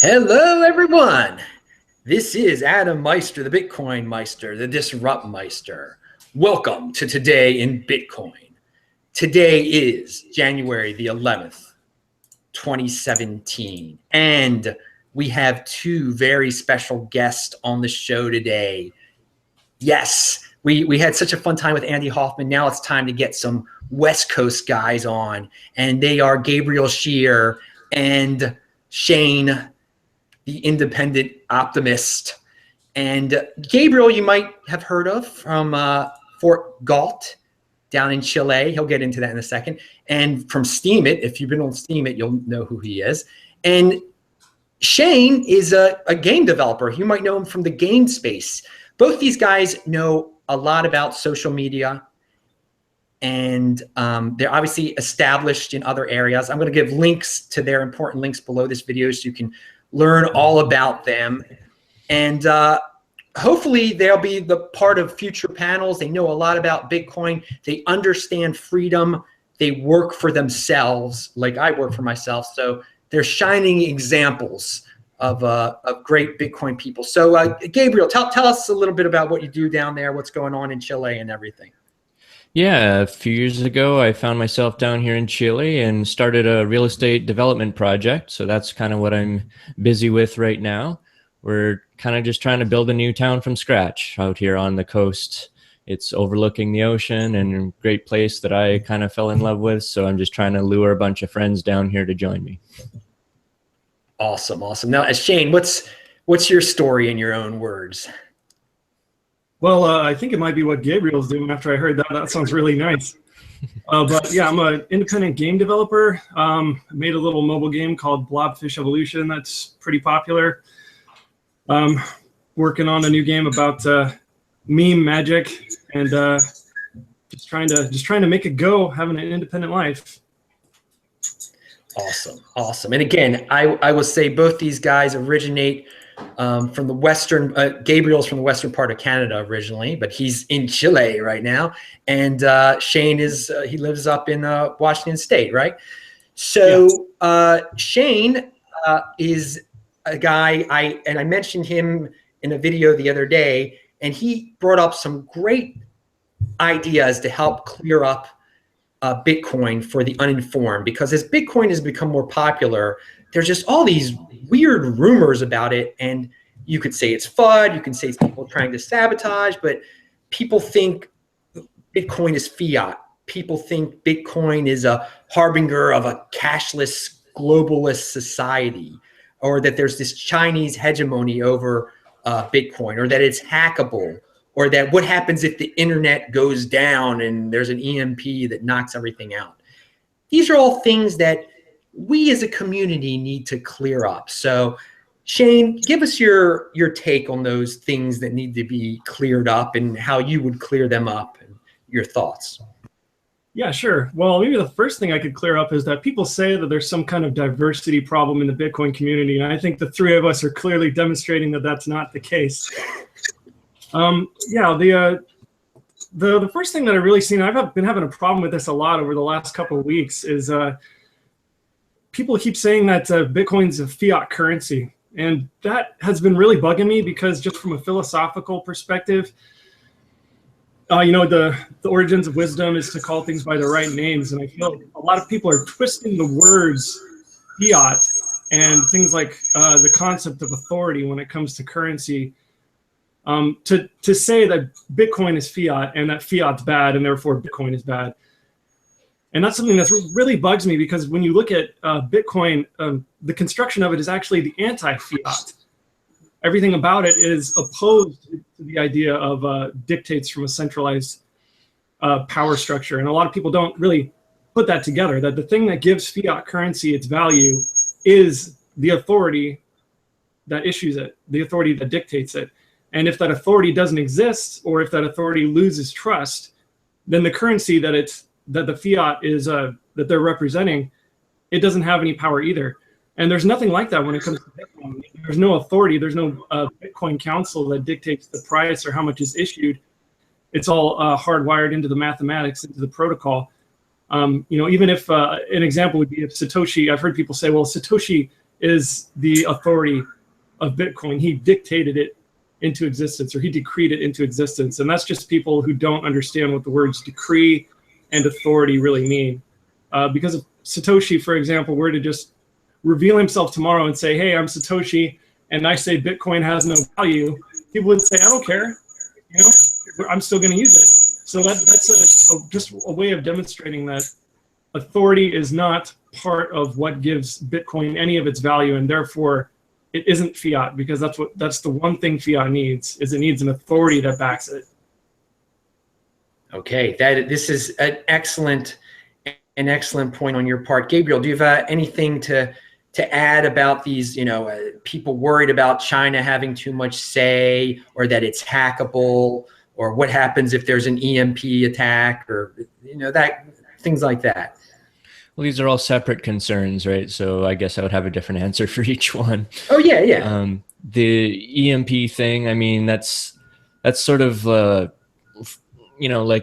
Hello, everyone. This is Adam Meister, the BitcoinMeister, the Disrupt Meister. Welcome to Today in Bitcoin. Today is January the 11th, 2017. And we have two very special guests on the show today. Yes, we had such a fun time with Andy Hoffman. Now it's time to get some West Coast guys on. And they are Gabriel Scheare and Shayne, the independent optimist. And Gabriel, you might have heard of from Fort Galt down in Chile. He'll get into that in a second. And from Steemit, if you've been on Steemit, you'll know who he is. And Shayne is a game developer. You might know him from the game space. Both these guys know a lot about social media, and they're obviously established in other areas. I'm going to give links to their important links below this video so you can learn all about them. And hopefully they'll be the part of future panels. They know a lot about Bitcoin. They understand freedom. They work for themselves like I work for myself. So they're shining examples of great Bitcoin people. So Gabriel, tell us a little bit about what you do down there, what's going on in Chile and everything. Yeah, a few years ago, I found myself down here in Chile and started a real estate development project. So that's kind of what I'm busy with right now. We're kind of just trying to build a new town from scratch out here on the coast. It's overlooking the ocean and a great place that I kind of fell in love with. So I'm just trying to lure a bunch of friends down here to join me. Awesome, awesome. Now, Shayne, what's your story in your own words? Well, I think it might be what Gabriel's doing after I heard that. That sounds really nice. But yeah, I'm an independent game developer. I made a little mobile game called Blobfish Evolution that's pretty popular. Working on a new game about meme magic and just trying to make it go, having an independent life. Awesome, awesome. And again, I will say both these guys originate from the western. Gabriel's from the western part of Canada originally, but he's in Chile right now. And Shayne he lives up in Washington State, right? So yeah. Shayne is a guy I mentioned him in a video the other day, and he brought up some great ideas to help clear up Bitcoin for the uninformed, because as Bitcoin has become more popular, there's just all these weird rumors about it. And you could say it's FUD, you can say it's people trying to sabotage, but people think Bitcoin is fiat. People think Bitcoin is a harbinger of a cashless globalist society, or that there's this Chinese hegemony over Bitcoin, or that it's hackable, or that what happens if the internet goes down and there's an EMP that knocks everything out. These are all things that we as a community need to clear up. So Shayne, give us your take on those things that need to be cleared up and how you would clear them up and your thoughts. Yeah, sure. Well, maybe the first thing I could clear up is that people say that there's some kind of diversity problem in the Bitcoin community. And I think the three of us are clearly demonstrating that that's not the case. Yeah, the first thing that I've really seen, I've been having a problem with this a lot over the last couple of weeks, is people keep saying that Bitcoin's a fiat currency. And that has been really bugging me, because just from a philosophical perspective, the origins of wisdom is to call things by their right names. And I feel a lot of people are twisting the words fiat and things like the concept of authority when it comes to currency, to say that Bitcoin is fiat and that fiat's bad and therefore Bitcoin is bad. And that's something that really bugs me, because when you look at Bitcoin, the construction of it is actually the anti-fiat. Everything about it is opposed to the idea of dictates from a centralized power structure. And a lot of people don't really put that together, that the thing that gives fiat currency its value is the authority that issues it, the authority that dictates it. And if that authority doesn't exist, or if that authority loses trust, then the currency that the fiat is that they're representing, it doesn't have any power either. And there's nothing like that when it comes to Bitcoin. There's no authority. There's no Bitcoin council that dictates the price or how much is issued. It's all hardwired into the mathematics, into the protocol. Even if an example would be if Satoshi, I've heard people say, well, Satoshi is the authority of Bitcoin. He dictated it into existence, or he decreed it into existence. And that's just people who don't understand what the words decree and authority really mean. Because if Satoshi, for example, were to just reveal himself tomorrow and say, hey, I'm Satoshi, and I say Bitcoin has no value, people would say, I don't care, you know, I'm still going to use it. So that's just a way of demonstrating that authority is not part of what gives Bitcoin any of its value, and therefore it isn't fiat, because that's the one thing fiat needs, is it needs an authority that backs it. Okay, this is an excellent point on your part. Gabriel, do you have anything to add about these, people worried about China having too much say, or that it's hackable, or what happens if there's an EMP attack, or that things like that? Well, these are all separate concerns, right? So I guess I would have a different answer for each one. Oh yeah, yeah. The EMP thing, I mean, that's sort of like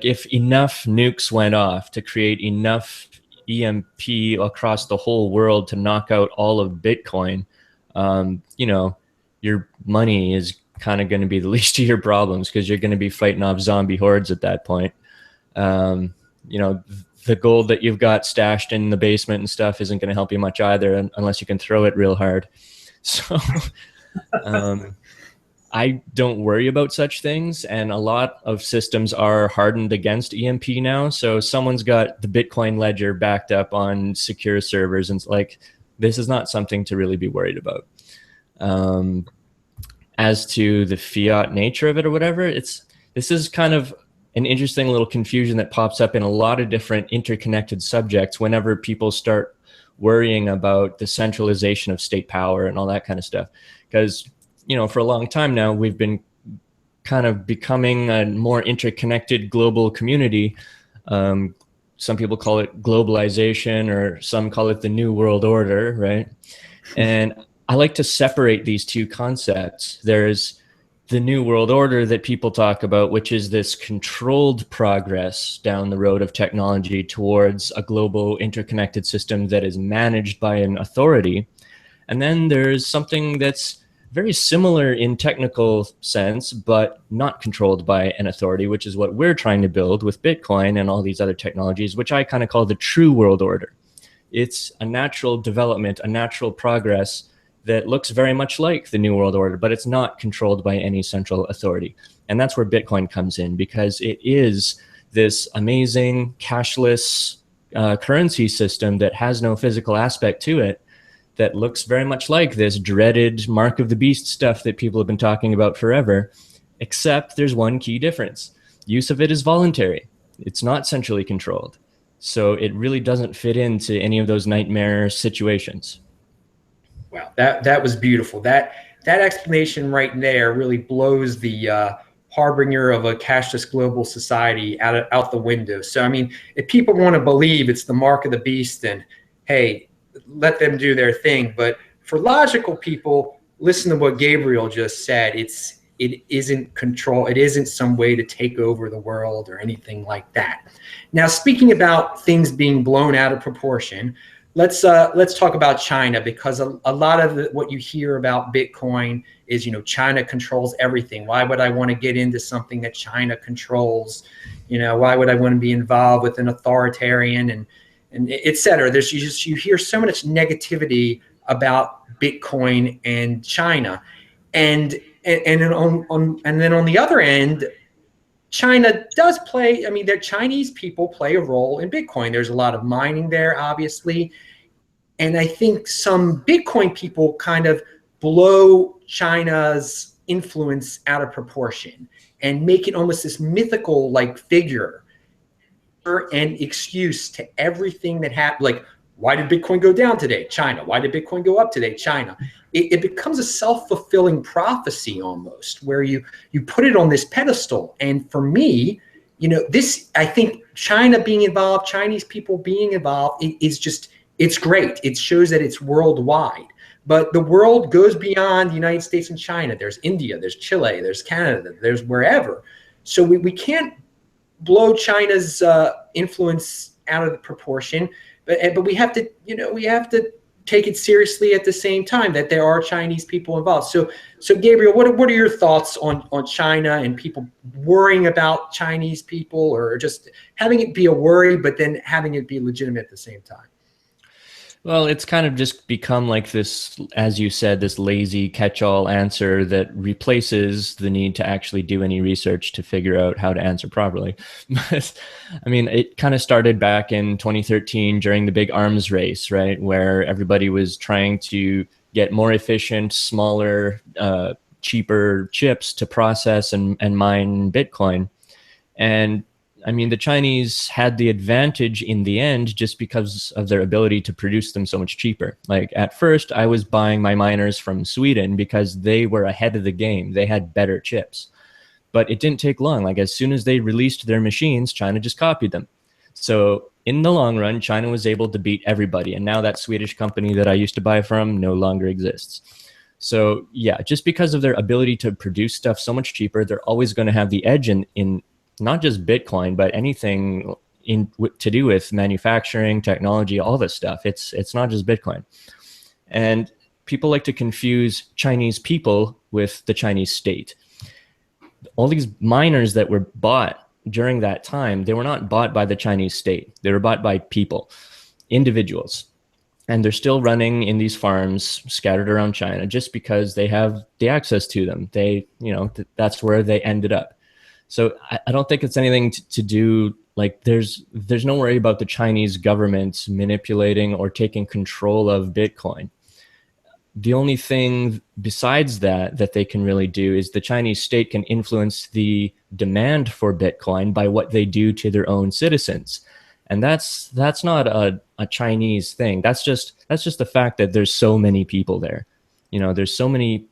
if enough nukes went off to create enough EMP across the whole world to knock out all of Bitcoin, your money is kind of going to be the least of your problems, because you're going to be fighting off zombie hordes at that point. The gold that you've got stashed in the basement and stuff isn't going to help you much either, unless you can throw it real hard. So I don't worry about such things, and a lot of systems are hardened against EMP now. So someone's got the Bitcoin ledger backed up on secure servers, and this is not something to really be worried about. As to the fiat nature of it or whatever, this is kind of an interesting little confusion that pops up in a lot of different interconnected subjects whenever people start worrying about the centralization of state power and all that kind of stuff. Because, for a long time now, we've been kind of becoming a more interconnected global community. Some people call it globalization, or some call it the New World Order, right? And I like to separate these two concepts. There's the New World Order that people talk about, which is this controlled progress down the road of technology towards a global interconnected system that is managed by an authority. And then there's something that's very similar in technical sense, but not controlled by an authority, which is what we're trying to build with Bitcoin and all these other technologies, which I kind of call the true world order. It's a natural development, a natural progress that looks very much like the New World Order, but it's not controlled by any central authority. And that's where Bitcoin comes in, because it is this amazing cashless currency system that has no physical aspect to it, that looks very much like this dreaded mark of the beast stuff that people have been talking about forever, except there's one key difference. Use of it is voluntary. It's not centrally controlled. So it really doesn't fit into any of those nightmare situations. Wow, that was beautiful. That explanation right there really blows the harbinger of a cashless global society out the window. So I mean, if people want to believe it's the mark of the beast, then hey, let them do their thing. But for logical people, listen to what Gabriel just said. It isn't control. It isn't some way to take over the world or anything like that. Now, speaking about things being blown out of proportion, let's talk about China, because a lot of what you hear about Bitcoin is, China controls everything. Why would I want to get into something that China controls? Why would I want to be involved with an authoritarian and et cetera? You hear so much negativity about Bitcoin and China, and then on the other end, China does play, the Chinese people play a role in Bitcoin. There's a lot of mining there, obviously. And I think some Bitcoin people kind of blow China's influence out of proportion and make it almost this mythical figure and excuse to everything that happened. Like, why did Bitcoin go down today? China. Why did Bitcoin go up today? China. It becomes a self-fulfilling prophecy almost, where you put it on this pedestal. And for me, I think China being involved, Chinese people being involved, it's great. It shows that it's worldwide. But the world goes beyond the United States and China. There's India, there's Chile, there's Canada, there's wherever. So we can't blow China's influence out of proportion, but we have to take it seriously at the same time, that there are Chinese people involved. So Gabriel, what are your thoughts on China and people worrying about Chinese people, or just having it be a worry, but then having it be legitimate at the same time? Well, it's kind of just become like this, as you said, this lazy catch-all answer that replaces the need to actually do any research to figure out how to answer properly. But I mean, it kind of started back in 2013 during the big arms race, right? Where everybody was trying to get more efficient, smaller, cheaper chips to process and mine Bitcoin. And I mean, the Chinese had the advantage in the end just because of their ability to produce them so much cheaper. Like at first, I was buying my miners from Sweden because they were ahead of the game. They had better chips. But it didn't take long. Like as soon as they released their machines, China just copied them. So in the long run, China was able to beat everybody. And now that Swedish company that I used to buy from no longer exists. So yeah, just because of their ability to produce stuff so much cheaper, they're always going to have the edge in not just Bitcoin, but anything to do with manufacturing, technology, all this stuff. It's not just Bitcoin. And people like to confuse Chinese people with the Chinese state. All these miners that were bought during that time, they were not bought by the Chinese state. They were bought by people, individuals. And they're still running in these farms scattered around China just because they have the access to them. They, that's where they ended up. So I don't think it's anything to do, like there's no worry about the Chinese government manipulating or taking control of Bitcoin. The only thing besides that they can really do is the Chinese state can influence the demand for Bitcoin by what they do to their own citizens. And that's not a Chinese thing. That's just the fact that there's so many people there. There's so many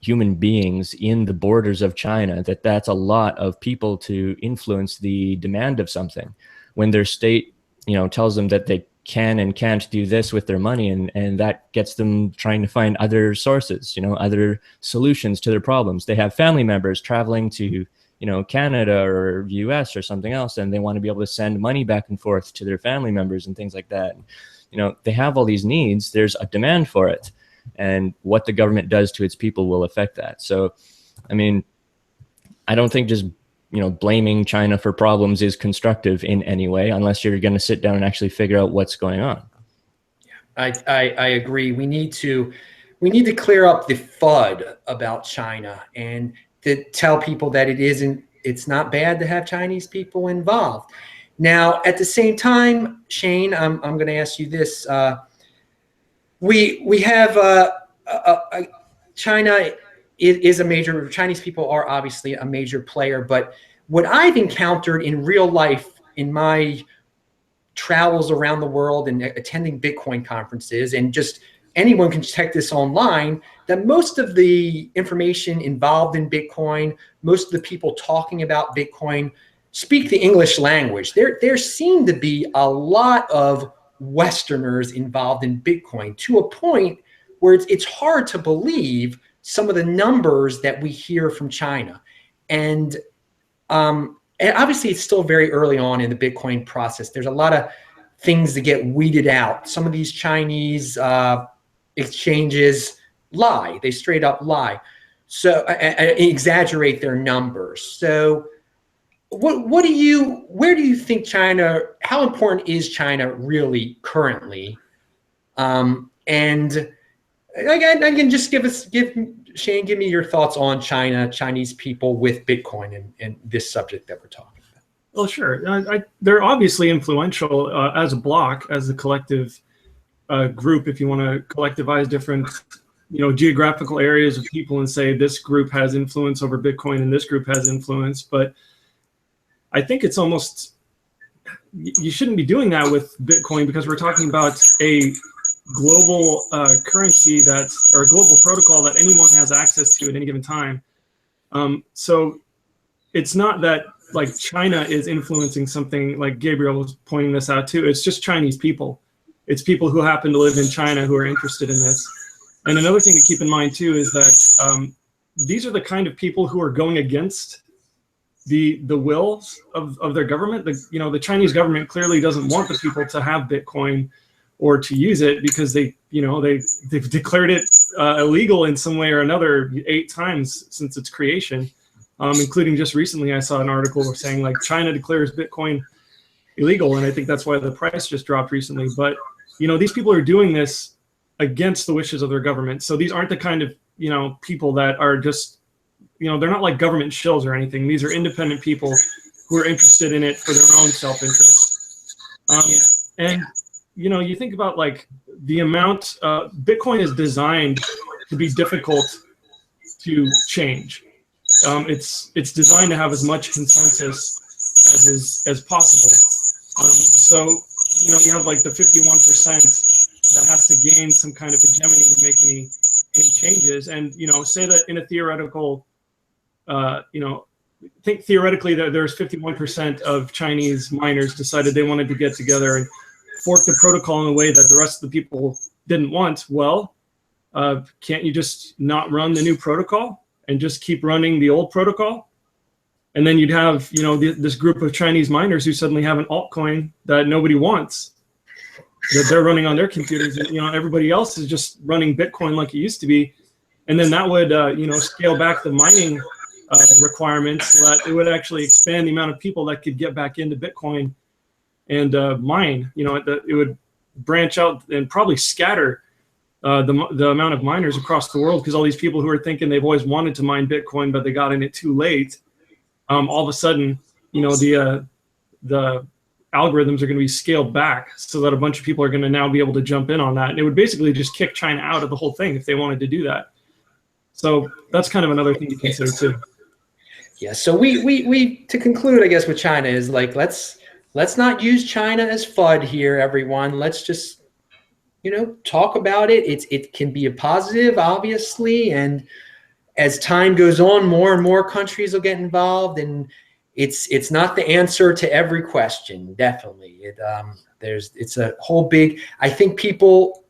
human beings in the borders of China that's a lot of people to influence the demand of something. When their state, tells them that they can and can't do this with their money, and that gets them trying to find other sources, other solutions to their problems. They have family members traveling to, Canada or US or something else, and they want to be able to send money back and forth to their family members and things like that. They have all these needs. There's a demand for it. And what the government does to its people will affect that. So, I mean, I don't think just, blaming China for problems is constructive in any way, unless you're going to sit down and actually figure out what's going on. Yeah, I agree. We need to clear up the FUD about China and to tell people that it's not bad to have Chinese people involved. Now, at the same time, Shayne, I'm going to ask you this. We have China is a major, Chinese people are obviously a major player, but what I've encountered in real life in my travels around the world and attending Bitcoin conferences, and just anyone can check this online, that most of the information involved in Bitcoin, most of the people talking about Bitcoin speak the English language. There seem to be a lot of Westerners involved in Bitcoin, to a point where it's hard to believe some of the numbers that we hear from China. And obviously it's still very early on in the Bitcoin process. There's a lot of things to get weeded out. Some of these Chinese exchanges lie. They straight up lie. So exaggerate their numbers. So where do you think China, how important is China really currently? And again, just Shayne, give me your thoughts on China, Chinese people with Bitcoin and this subject that we're talking about. Well, sure. They're obviously influential as a block, as a collective group. If you want to collectivize different, geographical areas of people and say this group has influence over Bitcoin and this group has influence, but I think it's almost, you shouldn't be doing that with Bitcoin, because we're talking about a global currency or a global protocol that anyone has access to at any given time. So it's not that like China is influencing something, like Gabriel was pointing this out too. It's just Chinese people. It's people who happen to live in China who are interested in this. And another thing to keep in mind too is that these are the kind of people who are going against the wills of their government. The Chinese government clearly doesn't want the people to have Bitcoin or to use it because they've declared it illegal in some way or another 8 times since its creation, including just recently I saw an article saying like China declares Bitcoin illegal, and I think that's why the price just dropped recently. But these people are doing this against the wishes of their government. So these aren't the kind of people that are just they're not like government shills or anything. These are independent people who are interested in it for their own self-interest. And you think about like the amount Bitcoin is designed to be difficult to change. It's designed to have as much consensus as possible. So you have like the 51% that has to gain some kind of hegemony to make any changes. And say that in a theoretical, think theoretically that there's 51% of Chinese miners decided they wanted to get together and fork the protocol in a way that the rest of the people didn't want. Well, can't you just not run the new protocol and just keep running the old protocol? And then you'd have, this group of Chinese miners who suddenly have an altcoin that nobody wants, that they're running on their computers. And, everybody else is just running Bitcoin like it used to be. And then that would, scale back the mining requirements so that it would actually expand the amount of people that could get back into Bitcoin and mine. It would branch out and probably scatter the amount of miners across the world, because all these people who are thinking they've always wanted to mine Bitcoin, but they got in it too late. All of a sudden, the algorithms are going to be scaled back so that a bunch of people are going to now be able to jump in on that. And it would basically just kick China out of the whole thing if they wanted to do that. So that's kind of another thing to consider too. Yeah. So we to conclude, I guess, with China is like, let's not use China as FUD here, everyone. Let's just, talk about it. It can be a positive, obviously. And as time goes on, more and more countries will get involved, and it's not the answer to every question. Definitely, it's a whole big. I think people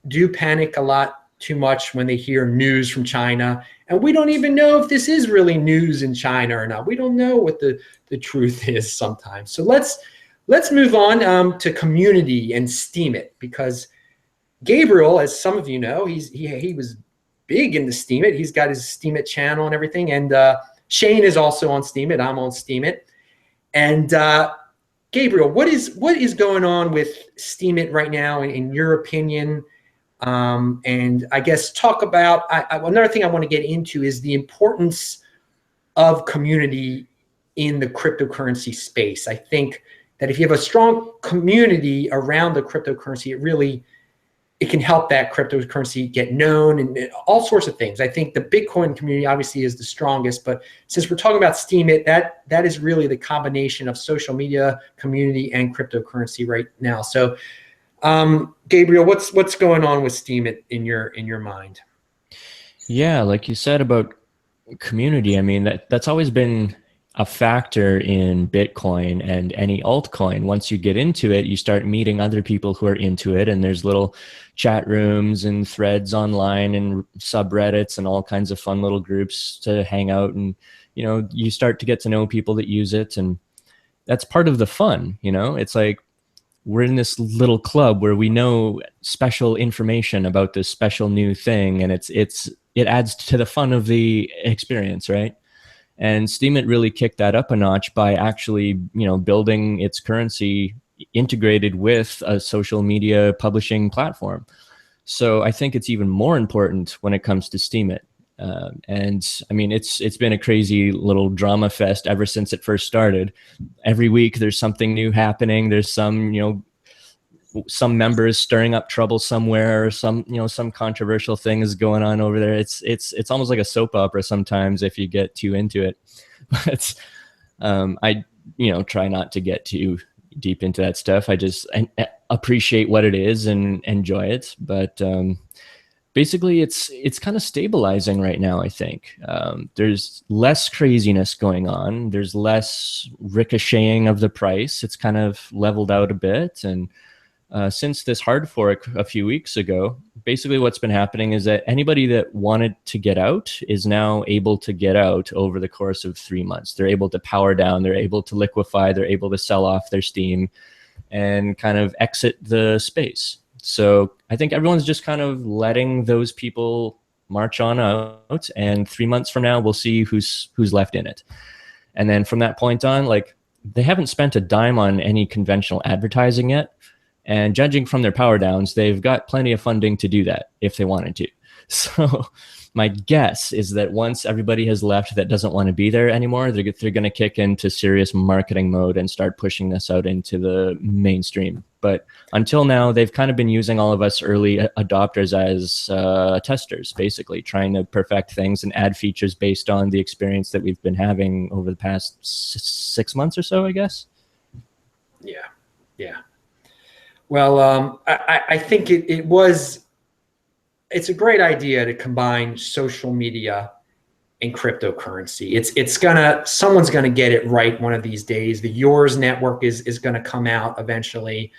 do panic a lot too much when they hear news from China, and we don't even know if this is really news in China or not. We don't know what the truth is sometimes. So let's move on to community and Steemit, because Gabriel, as some of you know, he was big in the Steemit. He's got his Steemit channel and everything. And Shayne is also on Steemit. I'm on Steemit. And Gabriel, what is going on with Steemit right now, in your opinion? And I guess talk about another thing I want to get into is the importance of community in the cryptocurrency space. I think that if you have a strong community around the cryptocurrency, it can help that cryptocurrency get known and all sorts of things. I think the Bitcoin community obviously is the strongest, but since we're talking about Steemit, that is really the combination of social media, community, and cryptocurrency right now. So, Gabriel, what's going on with Steemit in your mind? Yeah, like you said about community, I mean, that's always been a factor in Bitcoin and any altcoin. Once you get into it, you start meeting other people who are into it, and there's little chat rooms and threads online and subreddits and all kinds of fun little groups to hang out, and you start to get to know people that use it, and that's part of the fun. It's like we're in this little club where we know special information about this special new thing, and it adds to the fun of the experience, right? And Steemit really kicked that up a notch by actually, building its currency integrated with a social media publishing platform. So I think it's even more important when it comes to Steemit. And I mean, it's been a crazy little drama fest ever since it first started. Every week there's something new happening. There's some members stirring up trouble somewhere, or some controversial thing is going on over there. It's almost like a soap opera sometimes if you get too into it. But I try not to get too deep into that stuff. I just appreciate what it is and enjoy it. But basically it's kind of stabilizing right now, I think. There's less craziness going on. There's less ricocheting of the price. It's kind of leveled out a bit. And since this hard fork a few weeks ago, basically what's been happening is that anybody that wanted to get out is now able to get out over the course of 3 months. They're able to power down, they're able to liquefy, they're able to sell off their Steem and kind of exit the space. So I think everyone's just kind of letting those people march on out, and 3 months from now, we'll see who's left in it. And then from that point on, like, they haven't spent a dime on any conventional advertising yet. And judging from their power downs, they've got plenty of funding to do that if they wanted to. So my guess is that once everybody has left that doesn't want to be there anymore, they're going to kick into serious marketing mode and start pushing this out into the mainstream. But until now, they've kind of been using all of us early adopters as testers, basically trying to perfect things and add features based on the experience that we've been having over the past 6 months or so, I guess. Yeah, yeah. Well, I think it's a great idea to combine social media and cryptocurrency. Someone's gonna get it right one of these days. The Yours network is gonna come out eventually.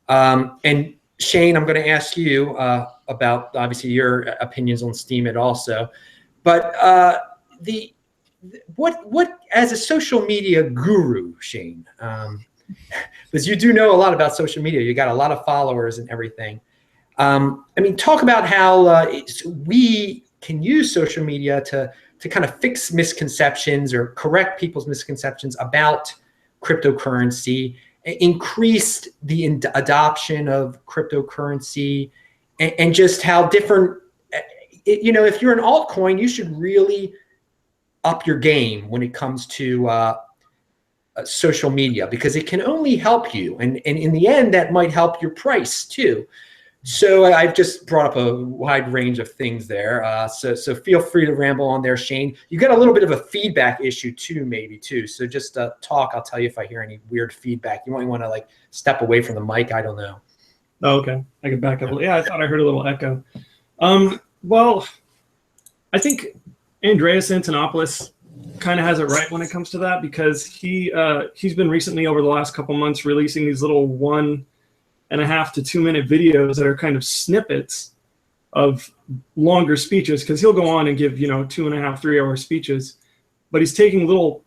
And Shayne, I'm gonna ask you about obviously your opinions on Steemit also, but what as a social media guru, Shayne, because you do know a lot about social media, you got a lot of followers and everything. I mean, talk about how we can use social media to kind of fix misconceptions or correct people's misconceptions about cryptocurrency, increase the adoption of cryptocurrency, and just how different, you know, if you're an altcoin, you should really up your game when it comes to social media, because it can only help you. And in the end, that might help your price too. So I've just brought up a wide range of things there. So feel free to ramble on there, Shayne. You got a little bit of a feedback issue too, maybe too. So just talk. I'll tell you if I hear any weird feedback. You might want to like step away from the mic. I don't know. Oh, okay. I can back up. Yeah, I thought I heard a little echo. Well, I think Andreas Antonopoulos kind of has it right when it comes to that, because he's been recently over the last couple months releasing these little 1.5 to 2 minute videos that are kind of snippets of longer speeches, because he'll go on and give 2.5, 3 hour speeches, but he's taking little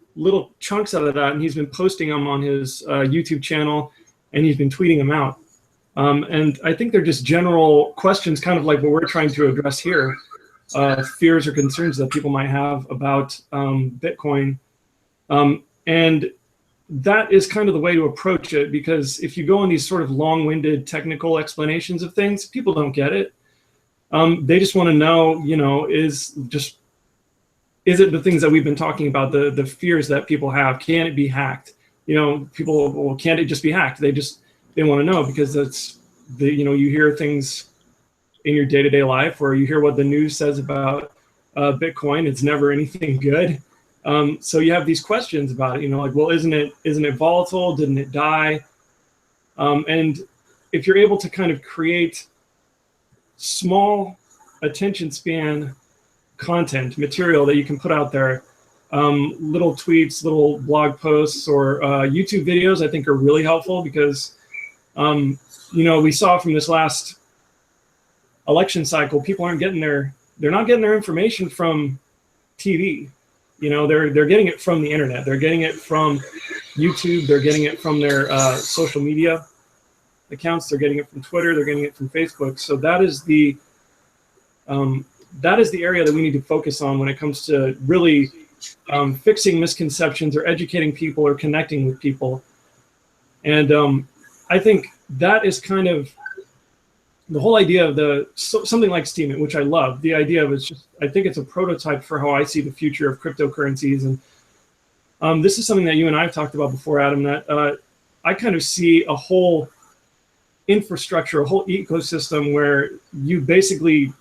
chunks out of that, and he's been posting them on his YouTube channel, and he's been tweeting them out. And I think they're just general questions, kind of like what we're trying to address here. Fears or concerns that people might have about Bitcoin. And that is kind of the way to approach it, because if you go on these sort of long-winded technical explanations of things, people don't get it. They just want to know, is it the things that we've been talking about, the fears that people have? Can it be hacked? People, well, can't it just be hacked? They want to know, because that's you hear things in your day-to-day life, or you hear what the news says about Bitcoin. It's never anything good. So you have these questions about it, like, well, isn't it volatile? Didn't it die? And if you're able to kind of create small attention span content material that you can put out there, little tweets, little blog posts, or YouTube videos, I think are really helpful, because we saw from this last election cycle, people they're not getting their information from TV. They're getting it from the internet. They're getting it from YouTube. They're getting it from their social media accounts. They're getting it from Twitter. They're getting it from Facebook. So that is the area that we need to focus on when it comes to really fixing misconceptions, or educating people, or connecting with people. And I think that is kind of the whole idea of something like Steemit, which I love. The idea of it's just, I think it's a prototype for how I see the future of cryptocurrencies. And this is something that you and I have talked about before, Adam, that I kind of see a whole infrastructure, a whole ecosystem where you basically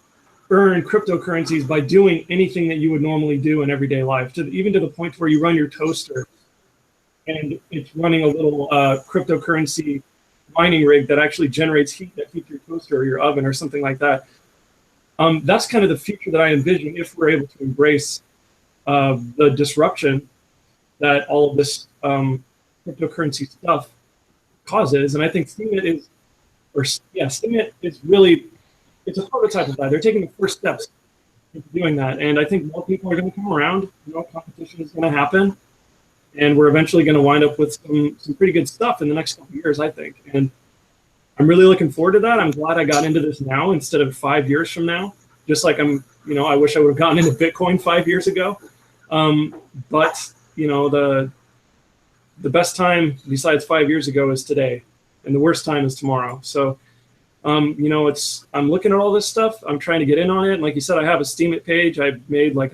earn cryptocurrencies by doing anything that you would normally do in everyday life, even to the point where you run your toaster and it's running a little cryptocurrency mining rig that actually generates heat that heats your toaster or your oven or something like that. That's kind of the future that I envision if we're able to embrace the disruption that all of this cryptocurrency stuff causes. And I think Steemit is really, it's a prototype of that. They're taking the first steps into doing that. And I think more people are going to come around. Competition is going to happen. And we're eventually going to wind up with some pretty good stuff in the next couple of years, I think. And I'm really looking forward to that. I'm glad I got into this now instead of 5 years from now. Just like I wish I would have gotten into Bitcoin 5 years ago. But the best time besides 5 years ago is today, and the worst time is tomorrow. So, I'm looking at all this stuff. I'm trying to get in on it. And like you said, I have a Steemit page. I made like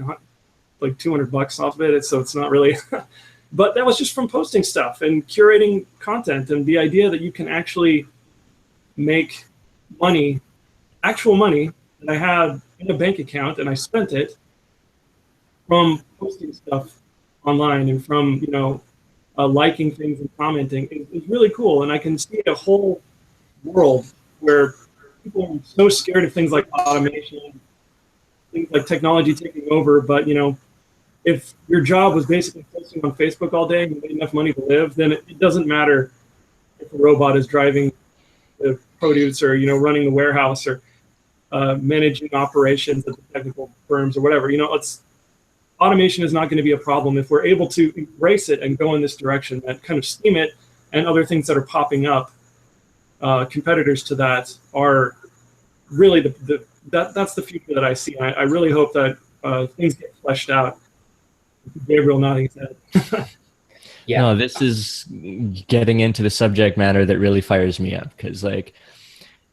$200 off of it. So it's not really, but that was just from posting stuff and curating content, and the idea that you can actually make money, actual money that I had in a bank account and I spent it from posting stuff online and from, liking things and commenting is really cool. And I can see a whole world where people are so scared of things like automation, things like technology taking over. But, if your job was basically posting on Facebook all day and you made enough money to live, then it doesn't matter if a robot is driving the produce or, running the warehouse or managing operations at the technical firms or whatever. Automation is not going to be a problem if we're able to embrace it and go in this direction. That kind of Steemit and other things that are popping up, competitors to that, are really that's the future that I see. I really hope that things get fleshed out. Gabriel nodding his head. Yeah. No, this is getting into the subject matter that really fires me up, because like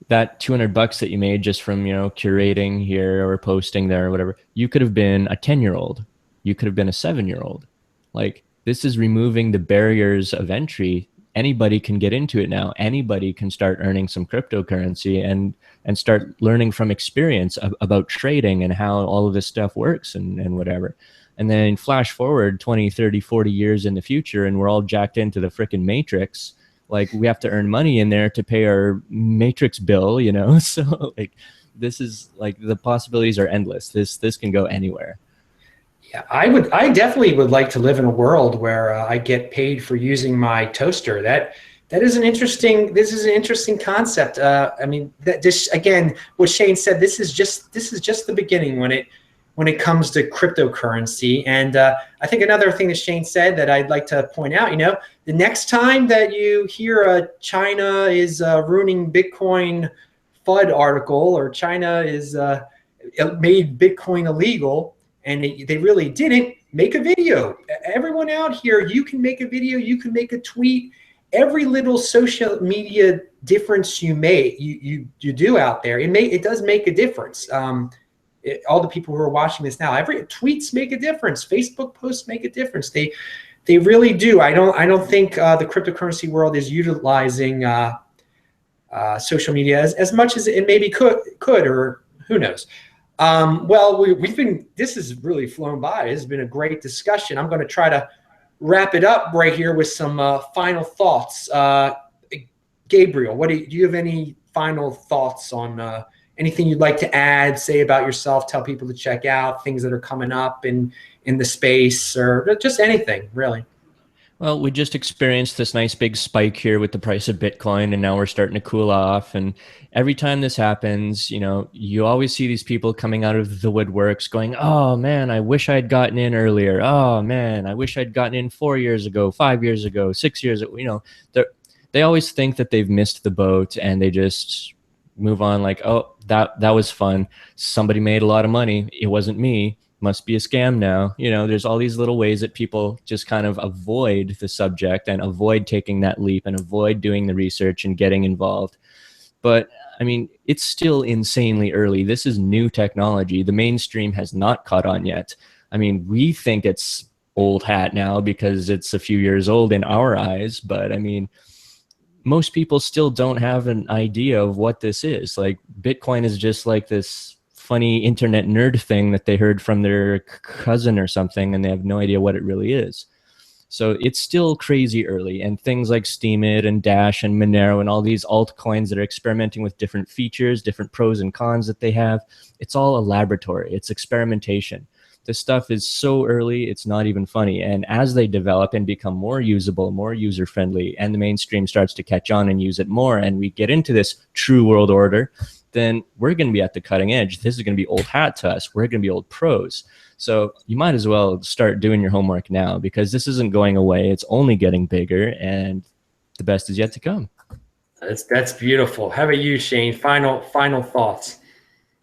that $200 that you made just from, curating here or posting there or whatever, you could have been a 10-year-old. You could have been a 7-year-old. Like, this is removing the barriers of entry. Anybody can get into it now. Anybody can start earning some cryptocurrency and start learning from experience about trading and how all of this stuff works and whatever. And then flash forward 20, 30, 40 years in the future, and we're all jacked into the frickin' matrix. Like, we have to earn money in there to pay our matrix bill, So like, this is like, the possibilities are endless. This can go anywhere. Yeah, I definitely would like to live in a world where I get paid for using my toaster. This is an interesting concept. That just, again, what Shayne said, this is just the beginning when it comes to cryptocurrency. And I think another thing that Shayne said that I'd like to point out, the next time that you hear China is ruining Bitcoin FUD article, or China is made Bitcoin illegal, and they really didn't, make a video. Everyone out here, you can make a video, you can make a tweet. Every little social media difference you do out there, it does make a difference. All the people who are watching this now, every tweets make a difference. Facebook posts make a difference. They really do. I don't think the cryptocurrency world is utilizing social media as much as it maybe could, or who knows. Well, this has really flown by. This has been a great discussion. I'm going to try to wrap it up right here with some final thoughts. Gabriel, do you have any final thoughts on anything you'd like to add, say about yourself, tell people to check out, things that are coming up in the space, or just anything, really? Well, we just experienced this nice big spike here with the price of Bitcoin, and now we're starting to cool off. And every time this happens, you always see these people coming out of the woodworks going, oh man, I wish I'd gotten in earlier. Oh man, I wish I'd gotten in 4 years ago, 5 years ago, 6 years ago. They always think that they've missed the boat, and they just move on like, oh, that was fun. Somebody made a lot of money. It wasn't me. Must be a scam now. There's all these little ways that people just kind of avoid the subject and avoid taking that leap and avoid doing the research and getting involved. But I mean, it's still insanely early. This is new technology. The mainstream has not caught on yet. I mean, we think it's old hat now because it's a few years old in our eyes, but I mean, most people still don't have an idea of what this is. Like, Bitcoin is just like this funny internet nerd thing that they heard from their cousin or something, and they have no idea what it really is. So it's still crazy early, and things like Steemit and Dash and Monero and all these altcoins that are experimenting with different features, different pros and cons that they have, it's all a laboratory. It's experimentation. This stuff is so early, it's not even funny. And as they develop and become more usable, more user-friendly, and the mainstream starts to catch on and use it more, and we get into this true world order, then we're going to be at the cutting edge. This is going to be old hat to us. We're going to be old pros. So you might as well start doing your homework now, because this isn't going away. It's only getting bigger, and the best is yet to come. That's beautiful. How about you, Shayne? Final thoughts.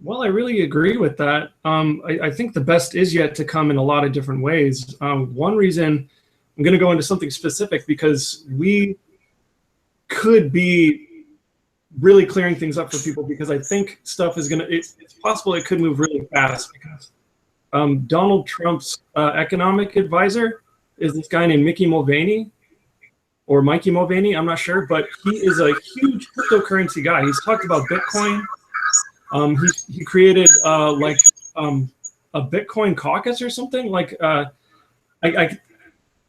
Well, I really agree with that. I think the best is yet to come in a lot of different ways. One reason, I'm going to go into something specific because we could be really clearing things up for people, because I think stuff is going to, it's possible it could move really fast, because Donald Trump's economic advisor is this guy named Mickey Mulvaney, or Mikey Mulvaney, I'm not sure, but he is a huge cryptocurrency guy. He's talked about Bitcoin. He created like a Bitcoin caucus or something. Like I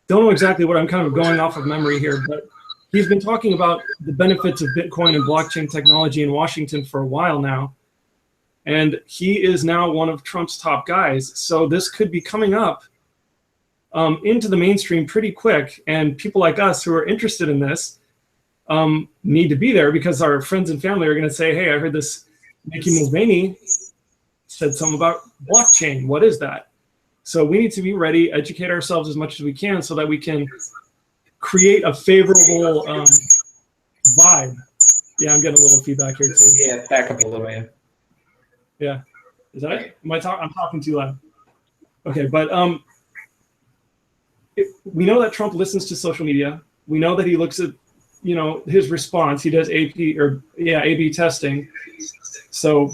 don't know exactly what, I'm kind of going off of memory here, but he's been talking about the benefits of Bitcoin and blockchain technology in Washington for a while now. And he is now one of Trump's top guys. So this could be coming up into the mainstream pretty quick. And people like us who are interested in this need to be there, because our friends and family are going to say, hey, I heard this Mickey Mulvaney said something about blockchain. What is that? So we need to be ready, educate ourselves as much as we can so that we can create a favorable vibe. Yeah, I'm getting a little feedback here too. Yeah, back up a little bit. Yeah. Is that it? I'm talking too loud. Okay, but we know that Trump listens to social media. We know that he looks at, his response. He does A/B testing. So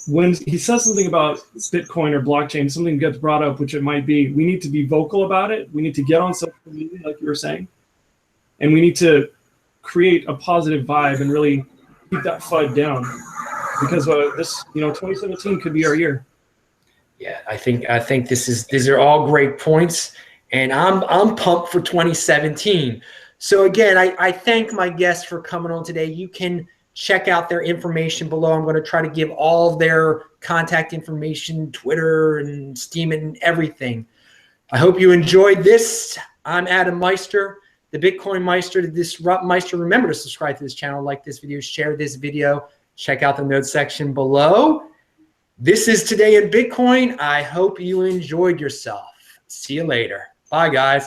when he says something about Bitcoin or blockchain, something gets brought up, which it might be, we need to be vocal about it. We need to get on social media, like you were saying, and we need to create a positive vibe and really keep that FUD down, because this, 2017 could be our year. Yeah, I think these are all great points, and I'm pumped for 2017. So again, I thank my guests for coming on today. You can check out their information below. I'm going to try to give all of their contact information, Twitter and Steemit and everything. I hope you enjoyed this. I'm Adam Meister, the BitcoinMeister, the Disrupt Meister. Remember to subscribe to this channel, like this video, share this video, check out the notes section below. This is Today in Bitcoin. I hope you enjoyed yourself. See you later. Bye, guys.